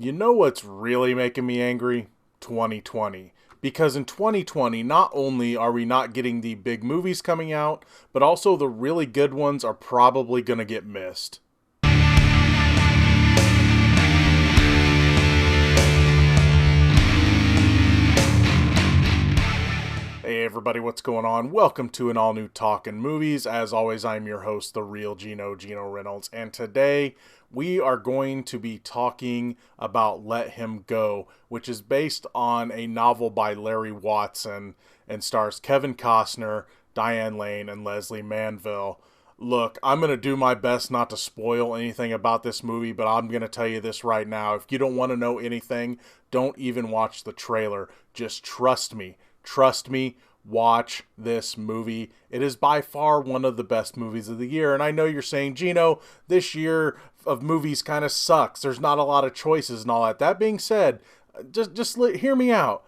You know what's really making me angry? 2020. Because in 2020, not only are we not getting the big movies coming out, but also the really good ones are probably going to get missed. Hey everybody, what's going on? Welcome to an all new Talkin Movies. As always, I'm your host, the real Gino Reynolds, and today we are going to be talking about Let Him Go, which is based on a novel by Larry Watson and stars Kevin Costner, Diane Lane, and Leslie Manville. Look, I'm going to do my best not to spoil anything about this movie, but I'm going to tell you this right now. If you don't want to know anything, don't even watch the trailer. Just trust me. Trust me, watch this movie. It is by far one of the best movies of the year. And I know you're saying, Gino, this year of movies kind of sucks. There's not a lot of choices and all that. That being said, hear me out.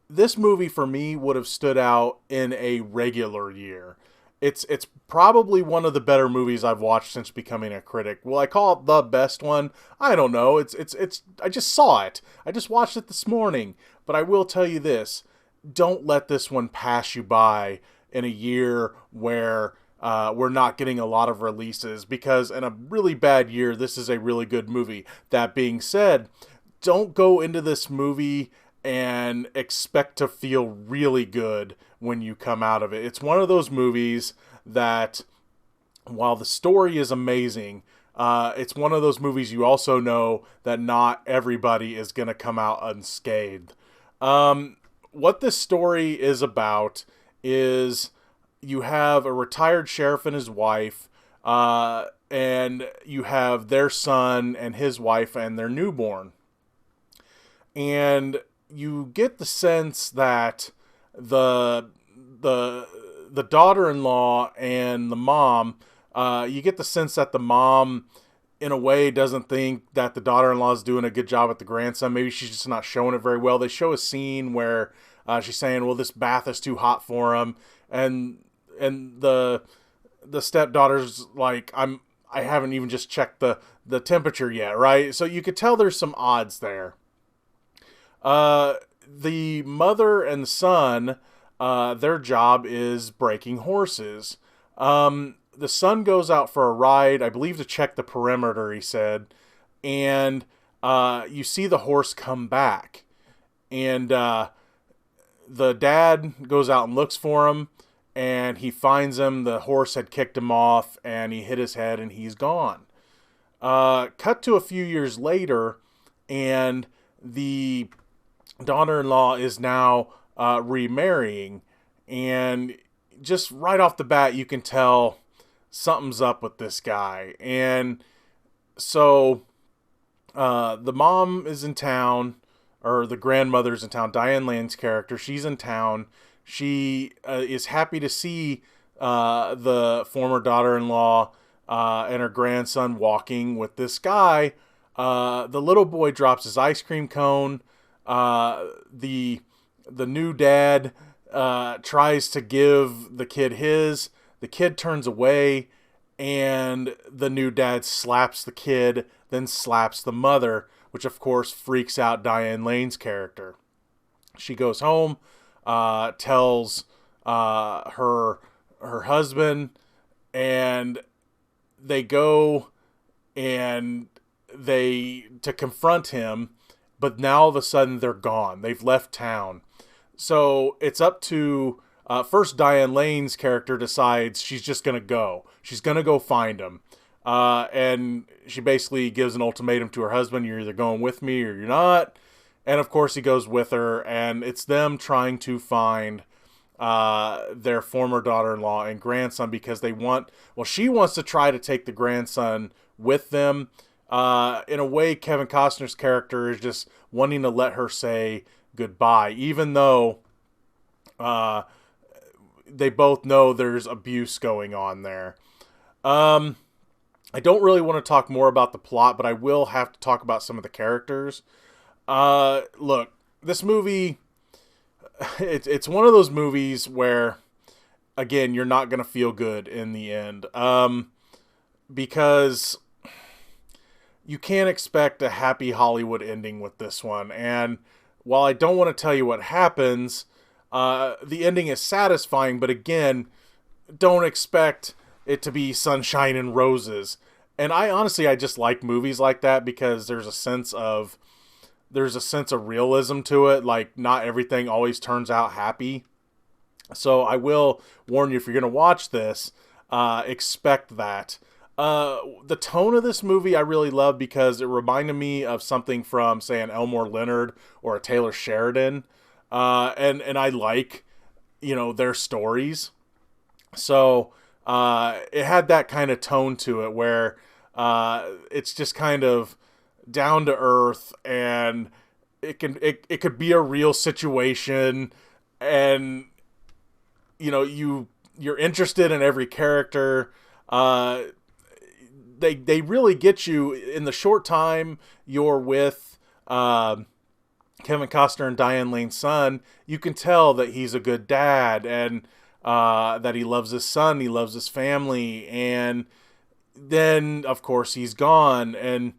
This movie for me would have stood out in a regular year. It's probably one of the better movies I've watched since becoming a critic. Will I call it the best one? I don't know. It's I just saw it. I just watched it this morning. But I will tell you this. Don't let this one pass you by in a year where we're not getting a lot of releases, because in a really bad year, this is a really good movie. That being said, don't go into this movie and expect to feel really good when you come out of it. It's one of those movies that, while the story is amazing, it's one of those movies you also know that not everybody is going to come out unscathed. What this story is about is you have a retired sheriff and his wife, and you have their son and his wife and their newborn. And you get the sense that the daughter-in-law and the mom, you get the sense that the mom, in a way, doesn't think that the daughter-in-law is doing a good job with the grandson. Maybe she's just not showing it very well. They show a scene where she's saying, well, this bath is too hot for him. And the stepdaughter's like, I haven't even just checked the temperature yet, right? So you could tell there's some odds there. The mother and son, their job is breaking horses. The son goes out for a ride, I believe to check the perimeter, he said, and you see the horse come back. And the dad goes out and looks for him, and he finds him. The horse had kicked him off, and he hit his head, and he's gone. Cut to a few years later, and the daughter-in-law is now remarrying, and just right off the bat, you can tell something's up with this guy. And so the mom is in town, or the grandmother's in town. Diane Lane's character, she's in town. She is happy to see the former daughter-in-law and her grandson walking with this guy. The little boy drops his ice cream cone. The new dad tries to give the kid his. The kid turns away, and the new dad slaps the kid, then slaps the mother, which of course freaks out Diane Lane's character. She goes home, tells her husband, and they go and to confront him, but now all of a sudden they're gone. They've left town. So it's up to first Diane Lane's character decides she's just going to go. She's going to go find him. And she basically gives an ultimatum to her husband. You're either going with me or you're not. And of course he goes with her. And it's them trying to find their former daughter-in-law and grandson, because she wants to try to take the grandson with them. In a way, Kevin Costner's character is just wanting to let her say goodbye, even though they both know there's abuse going on there. I don't really want to talk more about the plot, but I will have to talk about some of the characters. Look, this movie, it's one of those movies where, again, you're not going to feel good in the end. Because you can't expect a happy Hollywood ending with this one. And while I don't want to tell you what happens, the ending is satisfying, but again, don't expect it to be sunshine and roses. And I just like movies like that because there's a sense of realism to it. Like, not everything always turns out happy. So I will warn you, if you're going to watch this, expect that. The tone of this movie I really love because it reminded me of something from, say, an Elmore Leonard or a Taylor Sheridan. And I like, their stories. So it had that kind of tone to it where it's just kind of down to earth, and it could be a real situation, and you're interested in every character. They really get you in the short time you're with Kevin Costner and Diane Lane's son. You can tell that he's a good dad, and that he loves his son, he loves his family, and then of course he's gone. And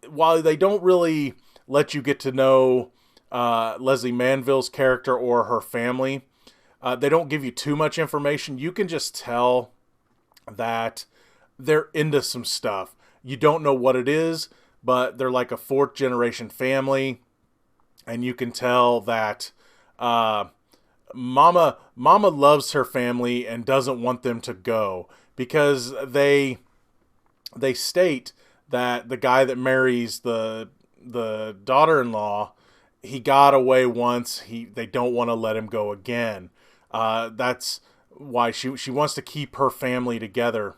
while they don't really let you get to know Leslie Manville's character or her family, they don't give you too much information. You can just tell that they're into some stuff. You don't know what it is, but they're like a fourth generation family, and you can tell that Mama loves her family and doesn't want them to go, because they state that the guy that marries the daughter-in-law, he got away once. They don't want to let him go again. That's why she wants to keep her family together.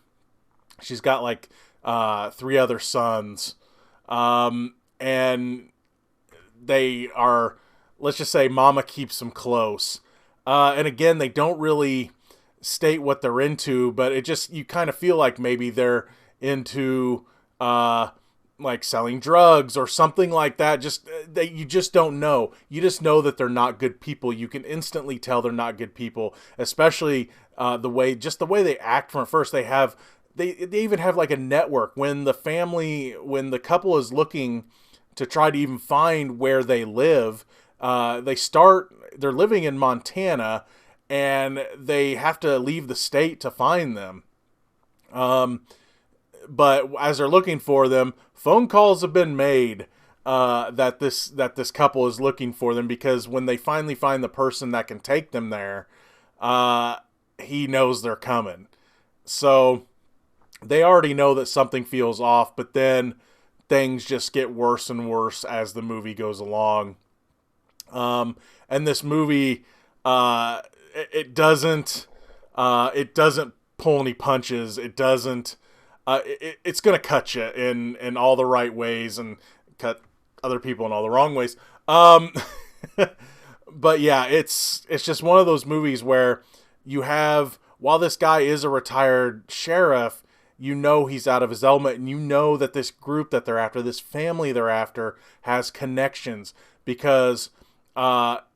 She's got like 3 other sons, and they are, let's just say, Mama keeps them close. And again, they don't really state what they're into, but you kind of feel like maybe they're into like selling drugs or something like that. You just don't know. You just know that they're not good people. You can instantly tell they're not good people, especially the way they act from first. They even have like a network when the couple is looking to try to even find where they live. They're living in Montana, and they have to leave the state to find them. But as they're looking for them, phone calls have been made that this couple is looking for them, because when they finally find the person that can take them there, he knows they're coming. So they already know that something feels off, but then things just get worse and worse as the movie goes along. And this movie, it doesn't pull any punches. It doesn't. It's going to cut you in all the right ways and cut other people in all the wrong ways. But yeah, it's just one of those movies where while this guy is a retired sheriff, he's out of his element, and that this group that they're after, this family they're after, has connections, because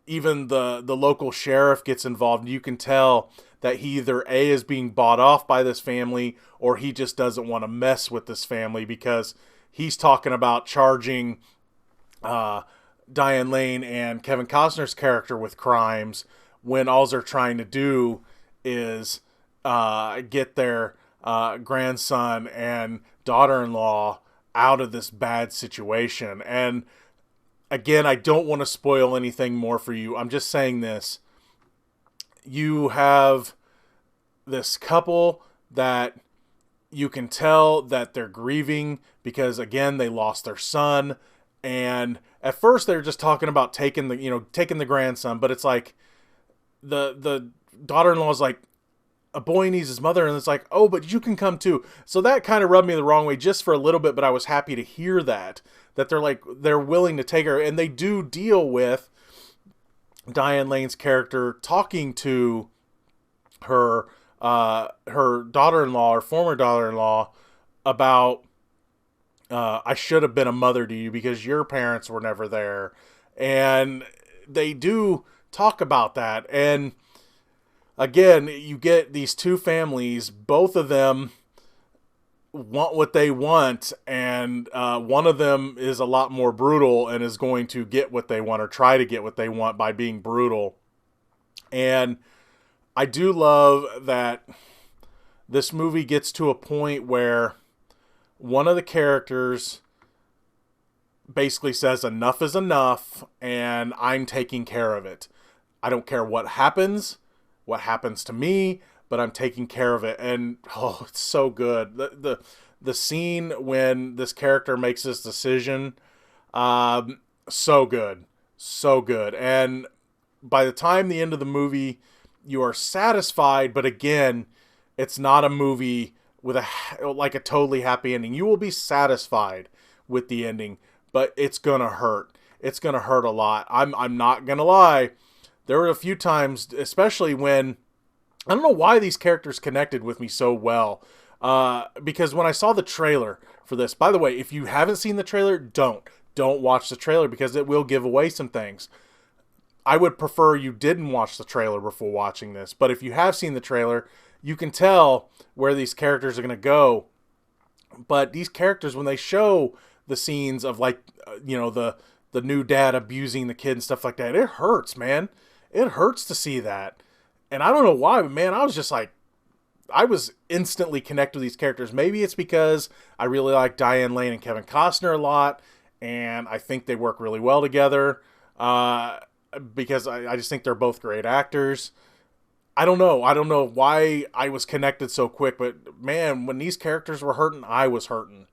even the local sheriff gets involved, and you can tell that he either A, is being bought off by this family, or he just doesn't want to mess with this family, because he's talking about charging Diane Lane and Kevin Costner's character with crimes, when all they're trying to do is get their grandson and daughter-in-law out of this bad situation. And again, I don't want to spoil anything more for you. I'm just saying this. You have this couple that you can tell that they're grieving because, again, they lost their son. And at first they're just talking about taking the grandson, but it's like the daughter-in-law is like, a boy needs his mother, and it's like, oh, but you can come too. So that kind of rubbed me the wrong way just for a little bit, but I was happy to hear that they're willing to take her, and they do deal with Diane Lane's character talking to her daughter-in-law, or former daughter-in-law, about I should have been a mother to you because your parents were never there. And they do talk about that. And again, you get these two families, both of them want what they want, and one of them is a lot more brutal and is going to get what they want or try to get what they want by being brutal. And I do love that this movie gets to a point where one of the characters basically says enough is enough and I'm taking care of it. I don't care what happens to me, but I'm taking care of it. And oh, it's so good. The scene when this character makes this decision, so good. So good. And by the time the end of the movie, you are satisfied, but again, it's not a movie with a totally happy ending. You will be satisfied with the ending, but it's gonna hurt. It's gonna hurt a lot. I'm not gonna lie. There were a few times, especially when I don't know why these characters connected with me so well. Because when I saw the trailer for this, by the way, if you haven't seen the trailer, don't watch the trailer because it will give away some things. I would prefer you didn't watch the trailer before watching this, but if you have seen the trailer, you can tell where these characters are going to go. But these characters, when they show the scenes of the new dad abusing the kid and stuff like that, it hurts, man. It hurts to see that. And I don't know why, but man, I was just like, I was instantly connected with these characters. Maybe it's because I really like Diane Lane and Kevin Costner a lot, and I think they work really well together. Because I just think they're both great actors. I don't know why I was connected so quick, but man, when these characters were hurting, I was hurting.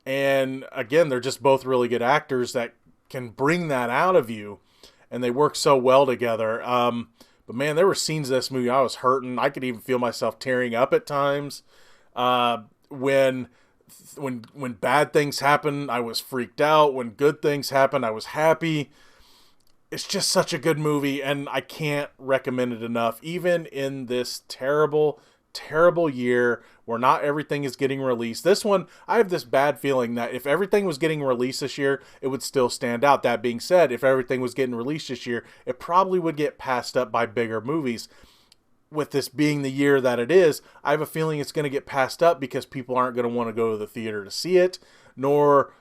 And again, they're just both really good actors that can bring that out of you, and they work so well together. But man, there were scenes in this movie I was hurting. I could even feel myself tearing up at times. When bad things happen, I was freaked out. When good things happen, I was happy. It's just such a good movie, and I can't recommend it enough. Even in this terrible, terrible year where not everything is getting released. This one, I have this bad feeling that if everything was getting released this year, it would still stand out. That being said, if everything was getting released this year, it probably would get passed up by bigger movies. With this being the year that it is, I have a feeling it's going to get passed up because people aren't going to want to go to the theater to see it, nor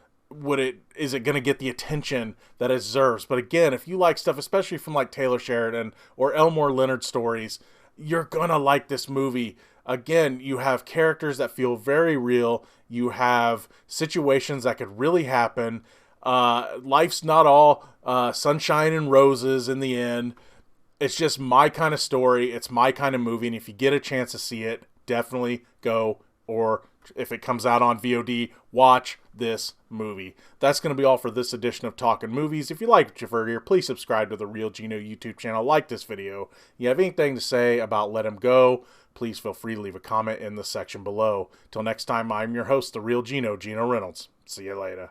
is it going to get the attention that it deserves. But again, if you like stuff, especially from like Taylor Sheridan or Elmore Leonard stories, you're going to like this movie. Again, you have characters that feel very real. You have situations that could really happen. Life's not all sunshine and roses in the end. It's just my kind of story. It's my kind of movie. And if you get a chance to see it, definitely go, or if it comes out on VOD, watch this movie. That's going to be all for this edition of Talkin Movies. If you liked what you've heard here, please subscribe to the Real Gino YouTube channel. Like this video. You have anything to say about Let Him Go, please feel free to leave a comment in the section below. Till next time, I'm your host, the Real Gino, Gino Reynolds. See you later.